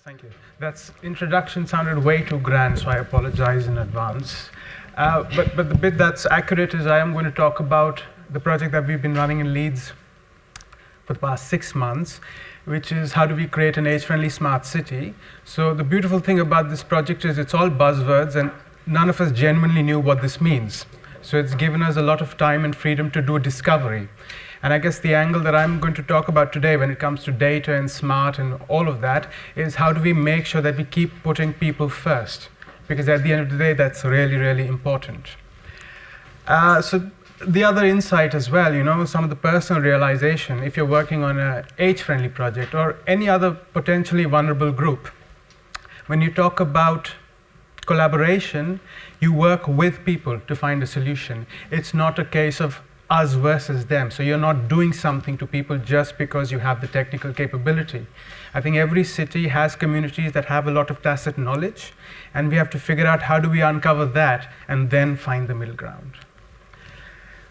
Thank you. That introduction sounded way too grand, so I apologize in advance. But the bit that's accurate is I am going to talk about the project that we've been running in Leeds for the past 6 months, which is how do we create an age-friendly smart city. So the beautiful thing about this project is it's all buzzwords, and none of us genuinely knew what this means. So it's given us a lot of time and freedom to do a discovery. And I guess the angle that I'm going to talk about today when it comes to data and smart and all of that is how do we make sure that we keep putting people first? Because at the end of the day, that's really, really important. So the other insight as well, some of the personal realization, if you're working on an age-friendly project or any other potentially vulnerable group, when you talk about collaboration, you work with people to find a solution. It's not a case of us versus them. So you're not doing something to people just because you have the technical capability. I think every city has communities that have a lot of tacit knowledge, and we have to figure out how do we uncover that and then find the middle ground.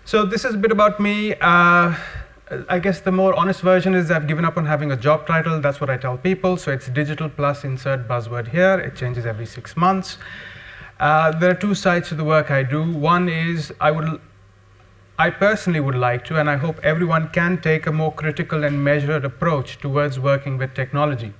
So this is a bit about me. I guess the more honest version is I've given up on having a job title. That's what I tell people. So it's digital plus insert buzzword here. It changes every 6 months. There are two sides to the work I do. One is I personally would like to, and I hope everyone can take a more critical and measured approach towards working with technology.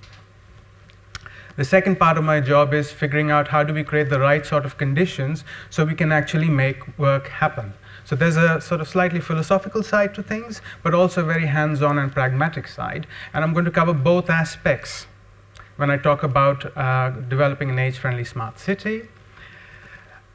The second part of my job is figuring out how do we create the right sort of conditions so we can actually make work happen. So there's a sort of slightly philosophical side to things, but also a very hands-on and pragmatic side. And I'm going to cover both aspects when I talk about developing an age-friendly smart city.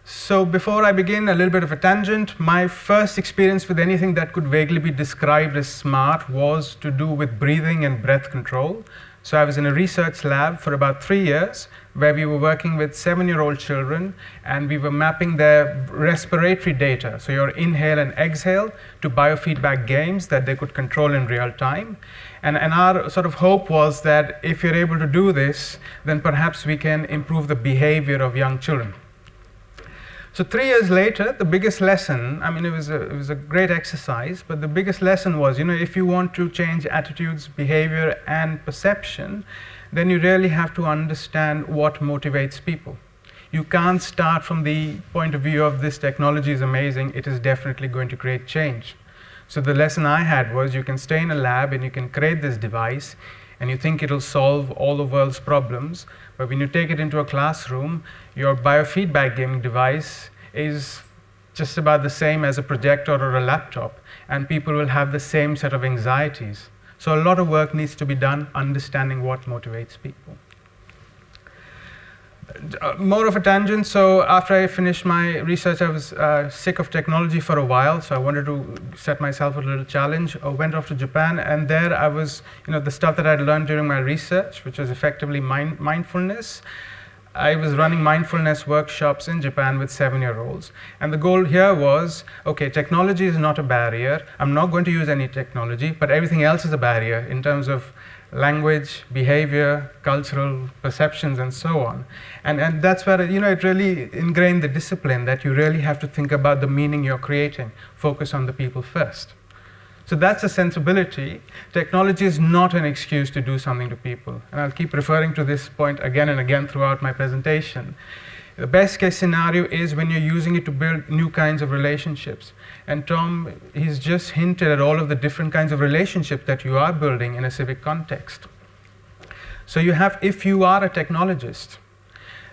So before I begin, a little bit of a tangent. My first experience with anything that could vaguely be described as smart was to do with breathing and breath control. So I was in a research lab for about 3 years where we were working with 7-year-old children, and we were mapping their respiratory data, so your inhale and exhale, to biofeedback games that they could control in real time. And our sort of hope was that if you're able to do this, then perhaps we can improve the behavior of young children. So 3 years later, the biggest lesson, it was a great exercise, but the biggest lesson was, if you want to change attitudes, behavior, and perception, then you really have to understand what motivates people. You can't start from the point of view of this technology is amazing, it is definitely going to create change. So the lesson I had was you can stay in a lab and you can create this device, and you think it'll solve all the world's problems, but when you take it into a classroom, your biofeedback gaming device is just about the same as a projector or a laptop, and people will have the same set of anxieties. So a lot of work needs to be done understanding what motivates people. More of a tangent. So after I finished my research, I was sick of technology for a while, so I wanted to set myself a little challenge. I went off to Japan, and there I was, the stuff that I'd learned during my research, which was effectively mindfulness. I was running mindfulness workshops in Japan with 7-year-olds. And the goal here was, okay, technology is not a barrier. I'm not going to use any technology, but everything else is a barrier in terms of language, behavior, cultural perceptions, and so on. And that's where it really ingrained the discipline that you really have to think about the meaning you're creating. Focus on the people first. So that's a sensibility. Technology is not an excuse to do something to people. And I'll keep referring to this point again and again throughout my presentation. The best case scenario is when you're using it to build new kinds of relationships. And Tom, he's just hinted at all of the different kinds of relationships that you are building in a civic context. So if you are a technologist,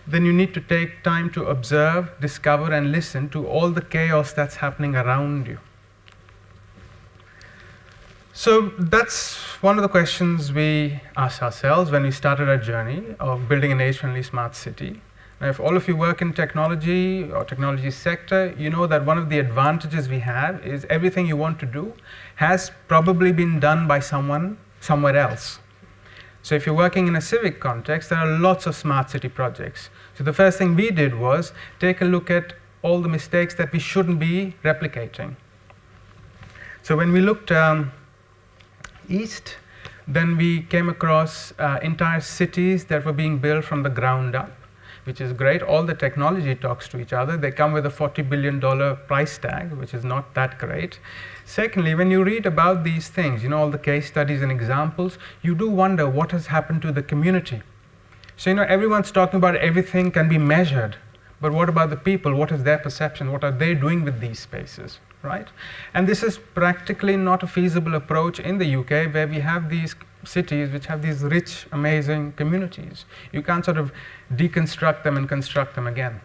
then you need to take time to observe, discover, and listen to all the chaos that's happening around you. So that's one of the questions we asked ourselves when we started our journey of building an age-friendly smart city. Now, if all of you work in technology or technology sector, you know that one of the advantages we have is everything you want to do has probably been done by someone somewhere else. So if you're working in a civic context, there are lots of smart city projects. So the first thing we did was take a look at all the mistakes that we shouldn't be replicating. So when we looked east, then we came across entire cities that were being built from the ground up, which is great. All the technology talks to each other. They come with a $40 billion price tag, which is not that great. Secondly, when you read about these things, all the case studies and examples, you do wonder what has happened to the community. So, everyone's talking about everything can be measured, but what about the people? What is their perception? What are they doing with these spaces, right? And this is practically not a feasible approach in the UK, where we have these cities which have these rich, amazing communities. You can't sort of deconstruct them and construct them again.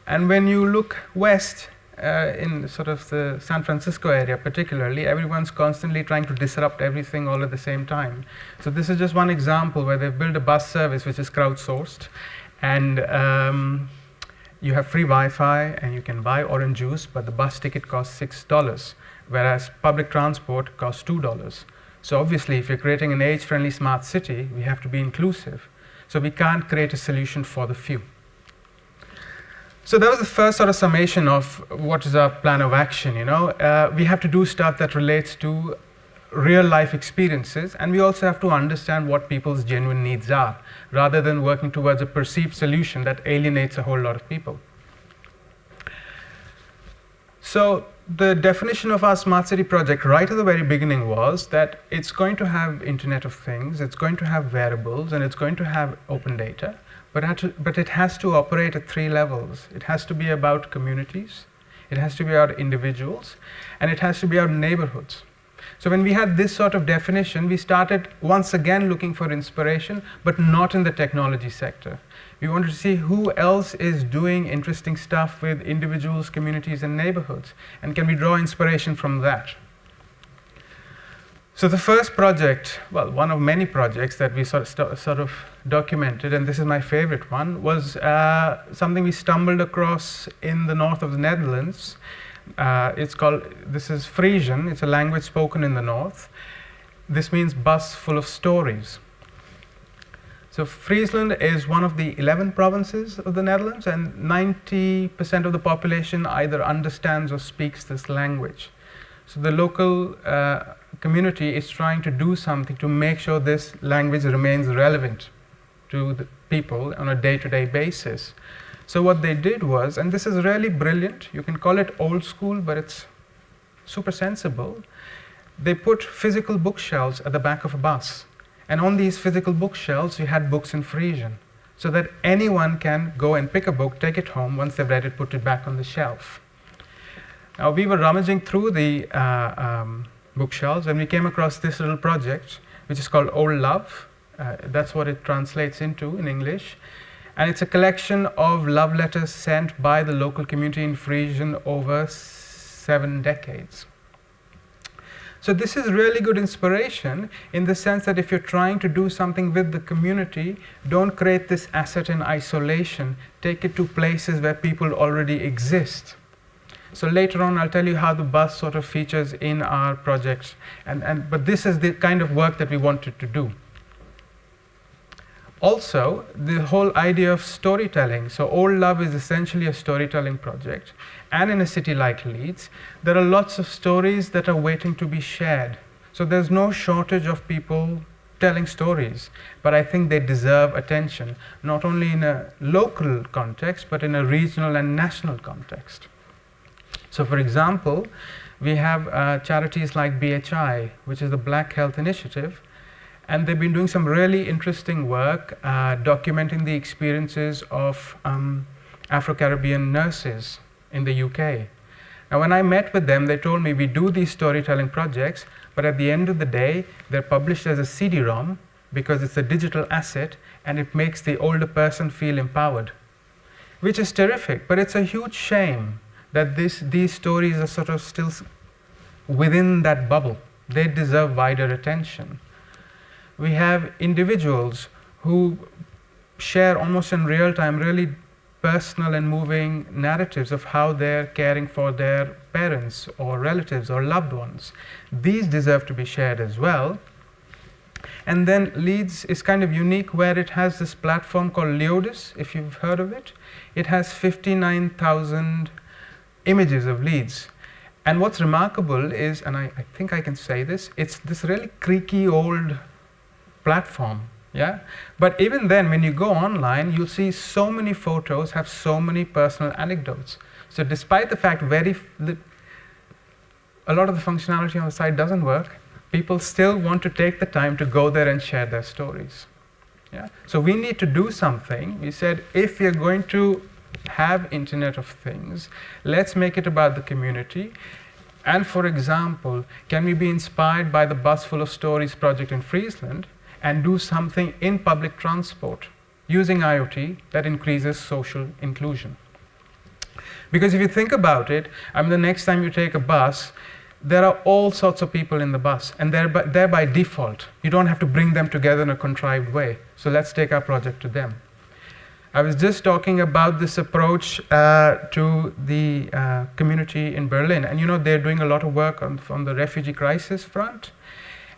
And when you look west, in sort of the San Francisco area particularly, everyone's constantly trying to disrupt everything all at the same time. So this is just one example where they've built a bus service which is crowdsourced, and you have free Wi-Fi and you can buy orange juice, but the bus ticket costs $6, whereas public transport costs $2. So obviously, if you're creating an age-friendly smart city, we have to be inclusive. So we can't create a solution for the few. So that was the first sort of summation of what is our plan of action. We have to do stuff that relates to real life experiences, and we also have to understand what people's genuine needs are, rather than working towards a perceived solution that alienates a whole lot of people. So the definition of our smart city project right at the very beginning was that it's going to have Internet of Things, it's going to have wearables, and it's going to have open data. But it has to operate at 3 levels. It has to be about communities, it has to be about individuals, and it has to be about neighborhoods. So when we had this sort of definition, we started once again looking for inspiration, but not in the technology sector. We wanted to see who else is doing interesting stuff with individuals, communities, and neighborhoods, and can we draw inspiration from that? So the first project, well, one of many projects that we sort of documented, and this is my favorite one, was something we stumbled across in the north of the Netherlands. This is Frisian. It's a language spoken in the north. This means bus full of stories. So Friesland is one of the 11 provinces of the Netherlands, and 90% of the population either understands or speaks this language. So the local community is trying to do something to make sure this language remains relevant to the people on a day-to-day basis. So what they did was, and this is really brilliant, you can call it old school, but it's super sensible. They put physical bookshelves at the back of a bus. And on these physical bookshelves, you had books in Frisian, so that anyone can go and pick a book, take it home, once they've read it, put it back on the shelf. Now, we were rummaging through the bookshelves, and we came across this little project, which is called Old Love. That's what it translates into in English. And it's a collection of love letters sent by the local community in Frisian over 7 decades. So this is really good inspiration in the sense that if you're trying to do something with the community, don't create this asset in isolation. Take it to places where people already exist. So later on, I'll tell you how the bus sort of features in our projects. But this is the kind of work that we wanted to do. Also, the whole idea of storytelling. So Old Love is essentially a storytelling project. And in a city like Leeds, there are lots of stories that are waiting to be shared. So there's no shortage of people telling stories, but I think they deserve attention, not only in a local context, but in a regional and national context. So for example, we have charities like BHI, which is the Black Health Initiative, and they've been doing some really interesting work documenting the experiences of Afro-Caribbean nurses in the UK. Now, when I met with them, they told me we do these storytelling projects, but at the end of the day, they're published as a CD-ROM because it's a digital asset and it makes the older person feel empowered, which is terrific, but it's a huge shame that these stories are sort of still within that bubble. They deserve wider attention. We have individuals who share almost in real time really personal and moving narratives of how they're caring for their parents or relatives or loved ones. These deserve to be shared as well. And then Leeds is kind of unique where it has this platform called Leodis, if you've heard of it. It has 59,000 images of Leeds. And what's remarkable is, and I think I can say this, it's this really creaky old platform. Yeah, but even then, when you go online, you'll see so many photos have so many personal anecdotes. So despite the fact a lot of the functionality on the site doesn't work, people still want to take the time to go there and share their stories. Yeah? So we need to do something. We said, if we are going to have Internet of Things, let's make it about the community. And for example, can we be inspired by the Bus Full of Stories project in Friesland and do something in public transport using IoT that increases social inclusion? Because if you think about it, I mean, the next time you take a bus, there are all sorts of people in the bus, and they're by default. You don't have to bring them together in a contrived way. So let's take our project to them. I was just talking about this approach to the community in Berlin, and they're doing a lot of work on the refugee crisis front,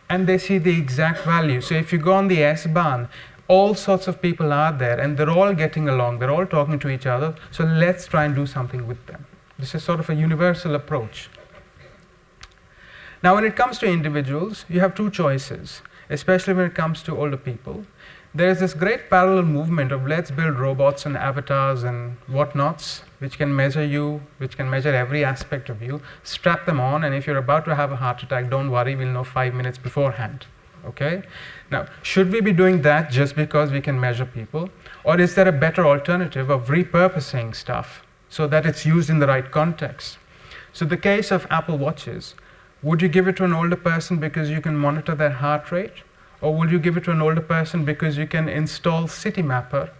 and they see the exact value. So if you go on the S-Bahn, all sorts of people are there, and they're all getting along, they're all talking to each other, so let's try and do something with them. This is sort of a universal approach. Now, when it comes to individuals, you have two choices, especially when it comes to older people. There is this great parallel movement of let's build robots and avatars and whatnots, which can measure you, which can measure every aspect of you, strap them on, and if you're about to have a heart attack, don't worry, we'll know 5 minutes beforehand. Okay? Now, should we be doing that just because we can measure people? Or is there a better alternative of repurposing stuff so that it's used in the right context? So the case of Apple Watches, would you give it to an older person because you can monitor their heart rate? Or will you give it to an older person because you can install City Mapper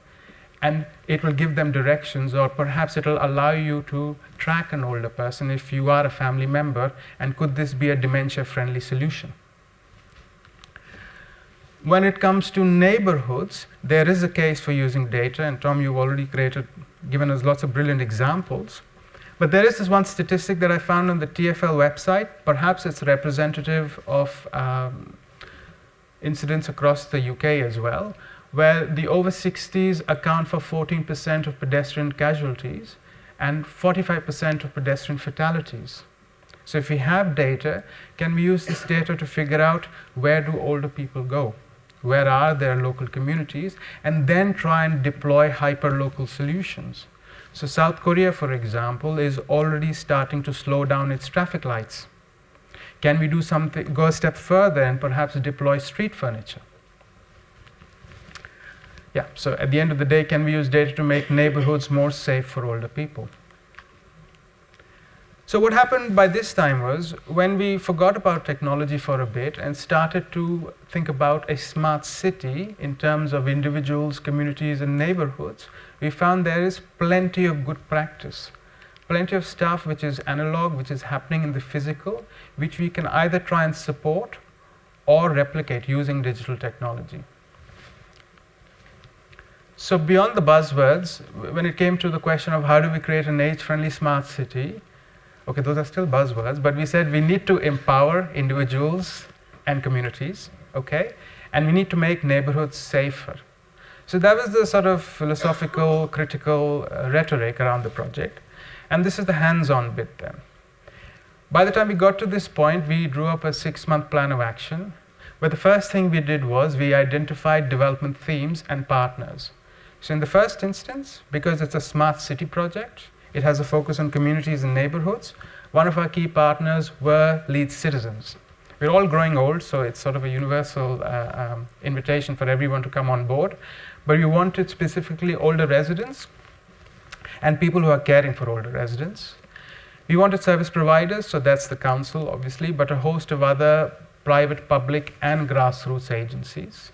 and it will give them directions, or perhaps it will allow you to track an older person if you are a family member, and could this be a dementia-friendly solution? When it comes to neighborhoods, there is a case for using data, and Tom, you've already given us lots of brilliant examples. But there is this one statistic that I found on the TfL website. Perhaps it's representative of incidents across the UK as well, where the over 60s account for 14% of pedestrian casualties and 45% of pedestrian fatalities. So if we have data, can we use this data to figure out where do older people go? Where are their local communities? And then try and deploy hyper-local solutions. So South Korea, for example, is already starting to slow down its traffic lights. Can we do something, go a step further and perhaps deploy street furniture? Yeah, so at the end of the day, can we use data to make neighborhoods more safe for older people? So what happened by this time was, when we forgot about technology for a bit and started to think about a smart city in terms of individuals, communities, and neighborhoods, we found there is plenty of good practice. Plenty of stuff which is analog, which is happening in the physical, which we can either try and support or replicate using digital technology. So beyond the buzzwords, when it came to the question of how do we create an age-friendly smart city, okay, those are still buzzwords, but we said we need to empower individuals and communities, okay? And we need to make neighborhoods safer. So that was the sort of philosophical, critical rhetoric around the project. And this is the hands-on bit then. By the time we got to this point, we drew up a 6-month plan of action, where the first thing we did was we identified development themes and partners. So in the first instance, because it's a smart city project, it has a focus on communities and neighborhoods. One of our key partners were Leeds citizens. We're all growing old, so it's sort of a universal invitation for everyone to come on board. But we wanted specifically older residents and people who are caring for older residents. We wanted service providers, so that's the council, obviously, but a host of other private, public, and grassroots agencies.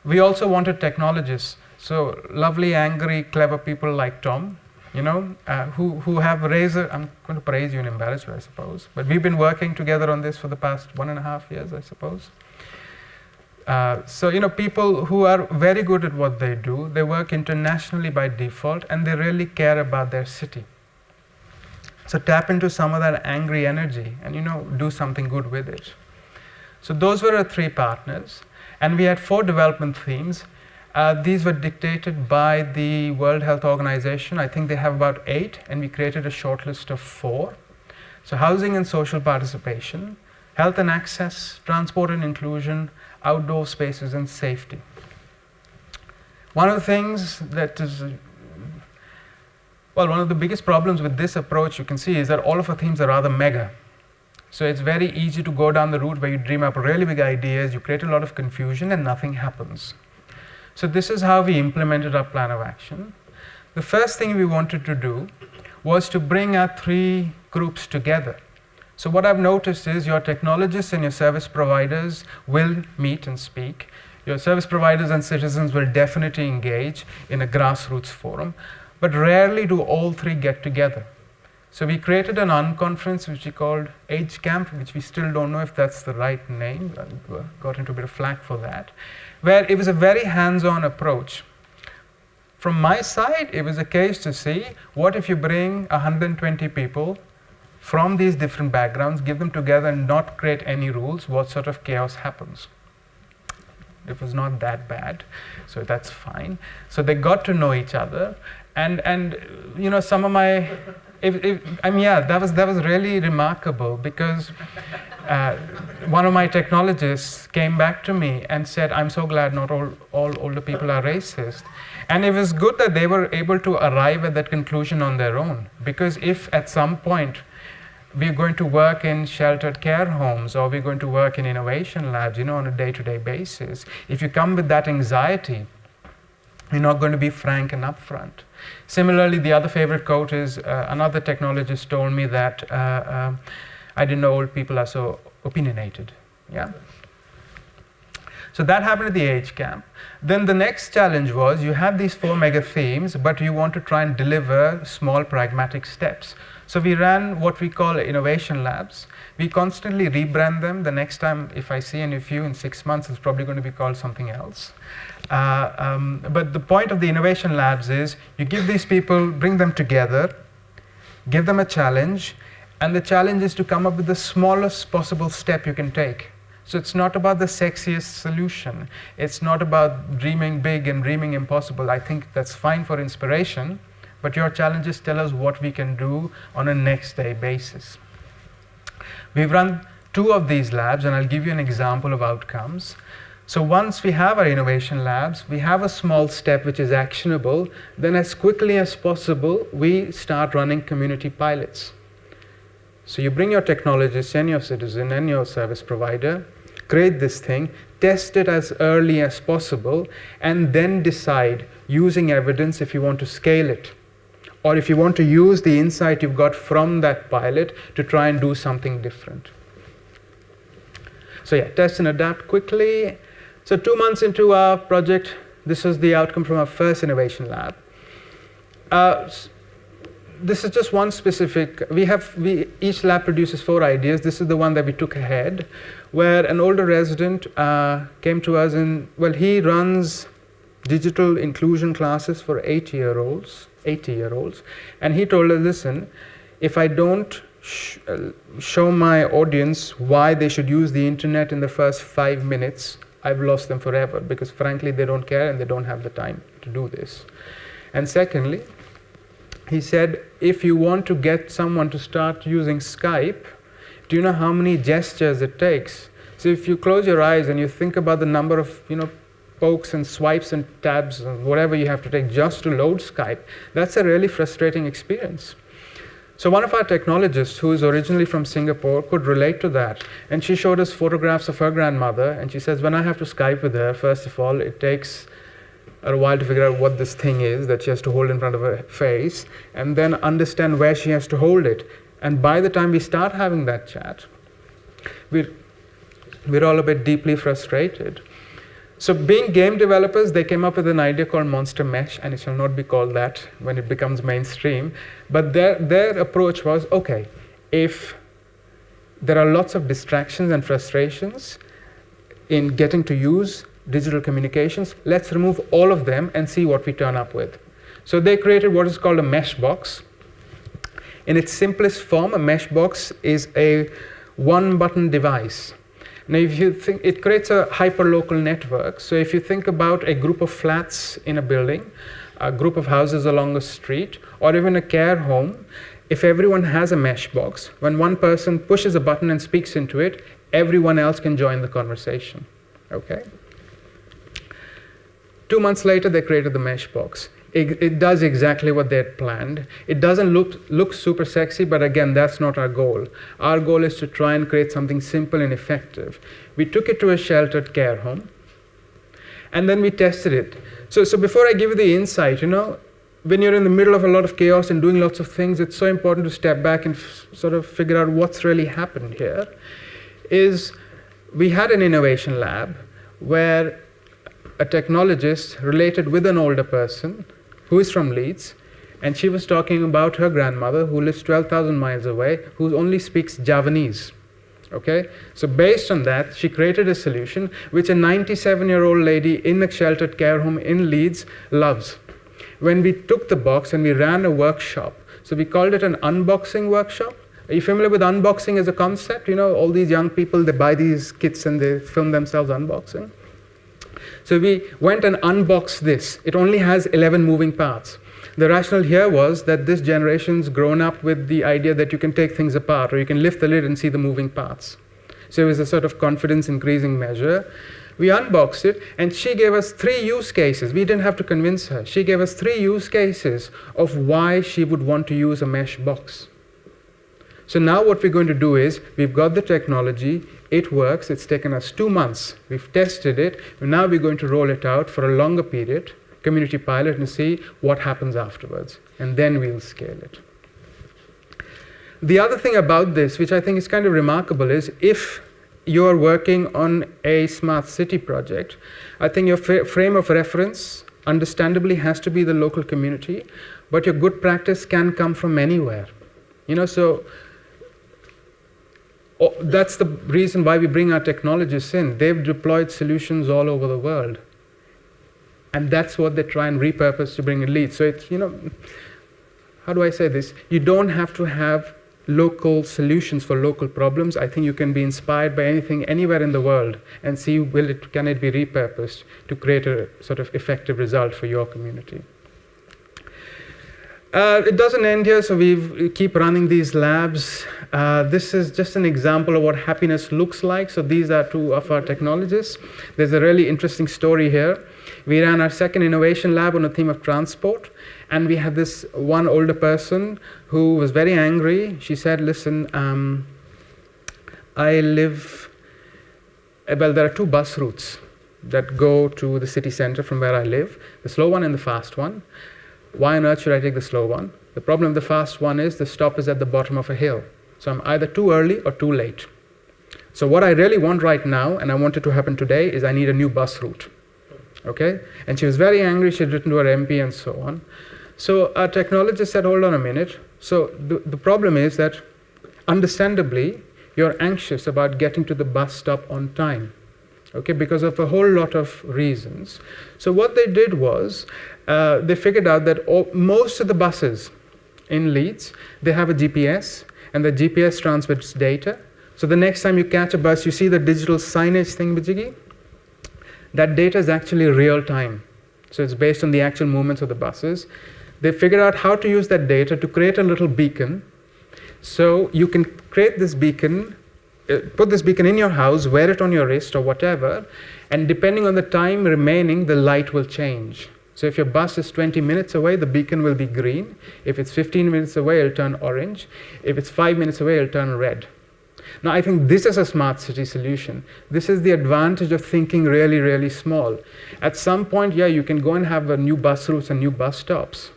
We also wanted technologists, so lovely, angry, clever people like Tom, who have raised, I'm going to praise you and embarrass you, I suppose, but we've been working together on this for the past 1.5 years, I suppose. So people who are very good at what they do, they work internationally by default, and they really care about their city. So tap into some of that angry energy and do something good with it. So those were our 3 partners, and we had 4 development themes. These were dictated by the World Health Organization. I think they have about 8, and we created a short list of 4. So housing and social participation, health and access, transport and inclusion, outdoor spaces, and safety. One of the things that is, one of the biggest problems with this approach you can see is that all of our themes are rather mega. So it's very easy to go down the route where you dream up really big ideas, you create a lot of confusion, and nothing happens. So this is how we implemented our plan of action. The first thing we wanted to do was to bring our 3 groups together. So what I've noticed is your technologists and your service providers will meet and speak. Your service providers and citizens will definitely engage in a grassroots forum, but rarely do all 3 get together. So we created an unconference which we called Age Camp, which we still don't know if that's the right name. I got into a bit of flack for that, where it was a very hands-on approach. From my side, it was a case to see what if you bring 120 people from these different backgrounds, give them together and not create any rules, what sort of chaos happens? It was not that bad, so that's fine. So they got to know each other, and you know, some of my, that was really remarkable, because one of my technologists came back to me and said, "I'm so glad not all older people are racist." And it was good that they were able to arrive at that conclusion on their own, because if at some point we're going to work in sheltered care homes or we're going to work in innovation labs, you know, on a day-to-day basis, if you come with that anxiety, you're not going to be frank and upfront. Similarly, the other favorite quote is another technologist told me that I didn't know old people are so opinionated. Yeah. So that happened at the Age Camp. Then the next challenge was you have these 4 mega themes, but you want to try and deliver small pragmatic steps. So we ran what we call innovation labs. We constantly rebrand them. The next time, if I see any of you in 6 months, it's probably going to be called something else. But the point of the innovation labs is you give these people, bring them together, give them a challenge, and the challenge is to come up with the smallest possible step you can take. So it's not about the sexiest solution. It's not about dreaming big and dreaming impossible. I think that's fine for inspiration, but your challenges tell us what we can do on a next day basis. We've run 2 of these labs, and I'll give you an example of outcomes. So once we have our innovation labs, we have a small step which is actionable, then as quickly as possible, we start running community pilots. So you bring your technologist and your citizen and your service provider, create this thing, test it as early as possible, and then decide, using evidence, if you want to scale it, or if you want to use the insight you've got from that pilot to try and do something different. So yeah, test and adapt quickly. So 2 months into our project, this was the outcome from our first innovation lab. This is just one specific, each lab produces 4 ideas. This is the one that we took ahead, where an older resident came to us and, well, he runs digital inclusion classes for 80-year-olds, and he told us, listen, if I don't show my audience why they should use the internet in the first 5 minutes, I've lost them forever, because frankly, they don't care and they don't have the time to do this. And secondly, he said, if you want to get someone to start using Skype, do you know how many gestures it takes? So if you close your eyes and you think about the number of, pokes and swipes and tabs and whatever you have to take just to load Skype, that's a really frustrating experience. So one of our technologists, who is originally from Singapore, could relate to that. And she showed us photographs of her grandmother, and she says, when I have to Skype with her, first of all, it takes a while to figure out what this thing is that she has to hold in front of her face, and then understand where she has to hold it. And by the time we start having that chat, we're all a bit deeply frustrated. So being game developers, they came up with an idea called Monster Mesh, and it shall not be called that when it becomes mainstream. But their approach was, okay, if there are lots of distractions and frustrations in getting to use digital communications, let's remove all of them and see what we turn up with. So they created what is called a mesh box. In its simplest form, a mesh box is a one-button device. Now, if you think, it creates a hyperlocal network. So if you think about a group of flats in a building, a group of houses along a street, or even a care home, if everyone has a mesh box, when one person pushes a button and speaks into it, everyone else can join the conversation. Okay? 2 months later, they created the mesh box. It does exactly what they had planned. It doesn't look super sexy, but again, that's not our goal. Our goal is to try and create something simple and effective. We took it to a sheltered care home, And then we tested it. So before I give you the insight, when you're in the middle of a lot of chaos and doing lots of things, it's so important to step back and sort of figure out what's really happened here. Is we had an innovation lab where a technologist related with an older person who is from Leeds, and she was talking about her grandmother who lives 12,000 miles away, who only speaks Javanese. Okay? So based on that, she created a solution which a 97-year-old lady in a sheltered care home in Leeds loves. When we took the box and we ran a workshop, so we called it an unboxing workshop. Are you familiar with unboxing as a concept? All these young people, they buy these kits and they film themselves unboxing. So we went and unboxed this. It only has 11 moving parts. The rationale here was that this generation's grown up with the idea that you can take things apart or you can lift the lid and see the moving parts. So it was a sort of confidence increasing measure. We unboxed it and she gave us 3 use cases. We didn't have to convince her. She gave us 3 use cases of why she would want to use a mesh box. So now what we're going to do is, we've got the technology, it works, it's taken us 2 months, we've tested it, and now we're going to roll it out for a longer period, community pilot, and see what happens afterwards. And then we'll scale it. The other thing about this, which I think is kind of remarkable, is if you're working on a smart city project, I think your frame of reference understandably has to be the local community, but your good practice can come from anywhere. That's the reason why we bring our technologists in. They've deployed solutions all over the world. And that's what they try and repurpose to bring in Leeds. So it's, how do I say this? You don't have to have local solutions for local problems. I think you can be inspired by anything anywhere in the world and see can it be repurposed to create a sort of effective result for your community. It doesn't end here, so we keep running these labs. This is just an example of what happiness looks like. So these are 2 of our technologists. There's a really interesting story here. We ran our second innovation lab on a theme of transport, and we had this one older person who was very angry. She said, listen, there are 2 bus routes that go to the city center from where I live, the slow one and the fast one. Why on earth should I take the slow one? The problem with the fast one is the stop is at the bottom of a hill. So I'm either too early or too late. So what I really want right now, and I want it to happen today, is I need a new bus route. Okay? And she was very angry. She had written to her MP and so on. So our technologist said, hold on a minute. So the problem is that, understandably, you're anxious about getting to the bus stop on time. Okay, because of a whole lot of reasons. So what they did was, they figured out that most of the buses in Leeds, they have a GPS, and the GPS transmits data. So the next time you catch a bus, you see the digital signage thing, Bijigi? That data is actually real time. So it's based on the actual movements of the buses. They figured out how to use that data to create a little beacon. So you can create this beacon, put this beacon in your house, wear it on your wrist or whatever, and depending on the time remaining, the light will change. So if your bus is 20 minutes away, the beacon will be green. If it's 15 minutes away, it'll turn orange. If it's 5 minutes away, it'll turn red. Now, I think this is a smart city solution. This is the advantage of thinking really, really small. At some point, yeah, you can go and have new bus routes and new bus stops.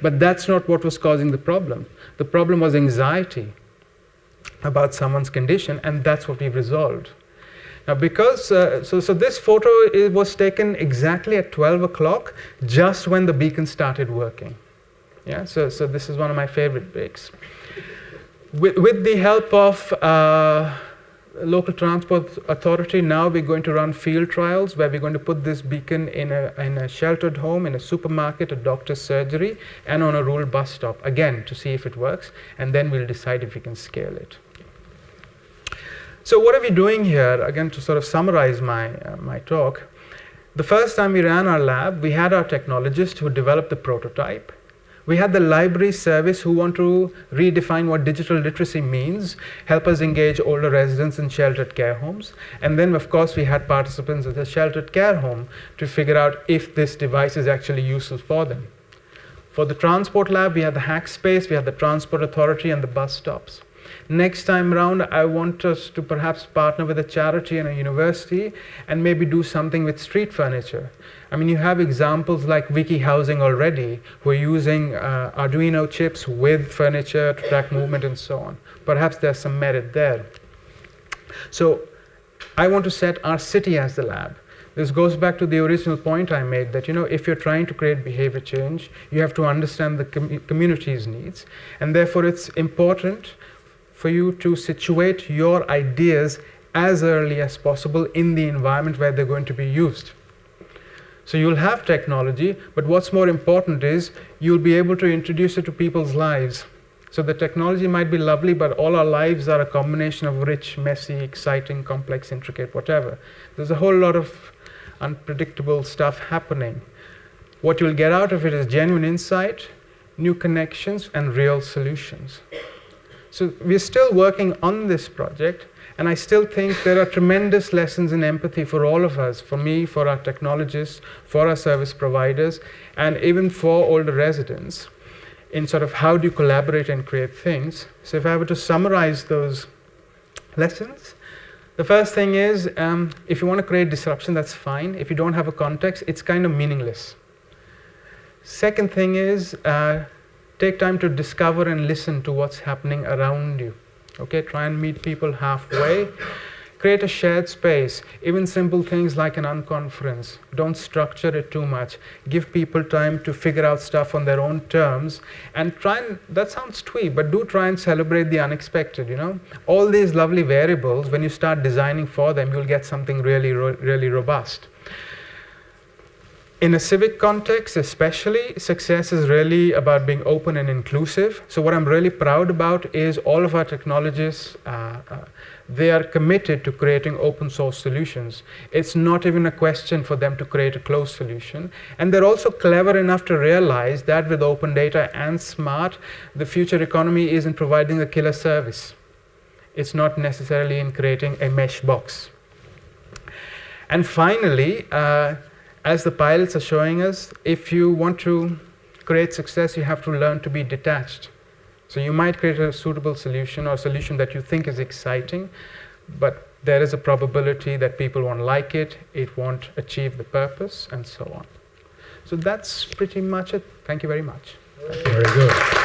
But that's not what was causing the problem. The problem was anxiety about someone's condition, and that's what we've resolved. Now, because, so this photo was taken exactly at 12 o'clock, just when the beacon started working. Yeah, so this is one of my favorite breaks. With the help of local transport authority, now we're going to run field trials where we're going to put this beacon in a sheltered home, in a supermarket, a doctor's surgery, and on a rural bus stop, again, to see if it works, and then we'll decide if we can scale it. So what are we doing here? Again, to sort of summarize my talk, the first time we ran our lab, we had our technologist who developed the prototype. We had the library service who want to redefine what digital literacy means, help us engage older residents in sheltered care homes. And then, of course, we had participants at the sheltered care home to figure out if this device is actually useful for them. For the transport lab, we had the hack space, we had the transport authority and the bus stops. Next time round, I want us to perhaps partner with a charity and a university and maybe do something with street furniture. I mean, you have examples like Wiki Housing already, who are using Arduino chips with furniture to track movement and so on. Perhaps there's some merit there. So I want to set our city as the lab. This goes back to the original point I made that, if you're trying to create behavior change, you have to understand the community's needs. And therefore, it's important for you to situate your ideas as early as possible in the environment where they're going to be used. So you'll have technology, but what's more important is you'll be able to introduce it to people's lives. So the technology might be lovely, but all our lives are a combination of rich, messy, exciting, complex, intricate, whatever. There's a whole lot of unpredictable stuff happening. What you'll get out of it is genuine insight, new connections, and real solutions. So we're still working on this project, and I still think there are tremendous lessons in empathy for all of us, for me, for our technologists, for our service providers, and even for older residents, in sort of how do you collaborate and create things. So if I were to summarize those lessons, the first thing is, if you want to create disruption, that's fine. If you don't have a context, it's kind of meaningless. Second thing is, take time to discover and listen to what's happening around you. Okay, try and meet people halfway. Create a shared space. Even simple things like an unconference. Don't structure it too much. Give people time to figure out stuff on their own terms. And that sounds twee, but do try and celebrate the unexpected, All these lovely variables, when you start designing for them, you'll get something really, really robust. In a civic context especially, success is really about being open and inclusive. So what I'm really proud about is all of our technologists, they are committed to creating open source solutions. It's not even a question for them to create a closed solution. And they're also clever enough to realize that with open data and smart, the future economy isn't providing a killer service. It's not necessarily in creating a mesh box. And finally, as the pilots are showing us, if you want to create success, you have to learn to be detached. So you might create a suitable solution or a solution that you think is exciting, but there is a probability that people won't like it, it won't achieve the purpose, and so on. So that's pretty much it. Thank you very much. Very good.